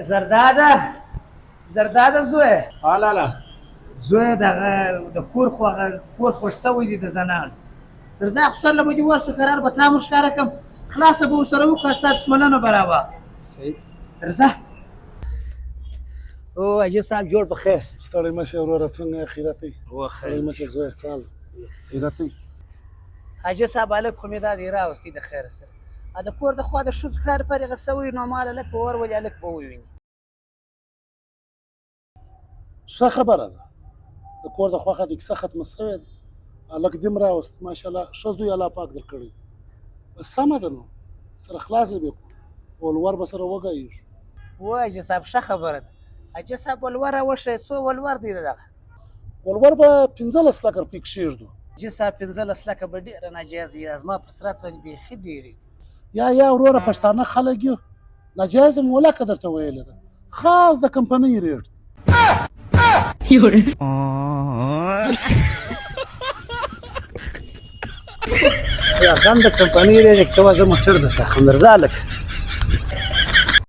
زرداده زوی لاله زوی د کور خوش سوی دی د زنان درځه خو سر له به دې ورسو قرار به تا موږ ښکاره کړم خلاصه به ورسره وکړه ستا دشمنانو به راواخلو صحیح درځه او حاجي صاحب جوړ په خیر ستړی مه شې وروره څنګه خیرتۍ ستړی مه شې زویه څال خیرتۍ حاجي صاحب هلک خو مې دا دی راوستی د خیره سره د کور د خوا د ښځو کار پرېغه سوی نو مال هلک به ورولي هلک به وویني ښه خبره ده د کور د خوا خدي کیسه ختمه سوې ده هلک دې م راوست ماشاءالله ښه زوی الله پاک درکړی بس سمه ده نو سره خلاصې به کړو ولور به سره وګایږو و حاجي صاحب ښه خبره ده حاجي صاحب ولور راوښیه څو ولور دی دغه ولور به 15 لک روپۍ کښېږدو حاجي صاحب 15 لکه به ډېره ناجایزه وي زما پر سرات باندې بیخي ډېرې یا وروره پښتانه خلک یو ناجایزه مې ولکه درته ویلې ده خاص د کمپنۍ ریټ یا غم د کمپنۍ ریټ ته زه موټر د ساخم درځه هلکه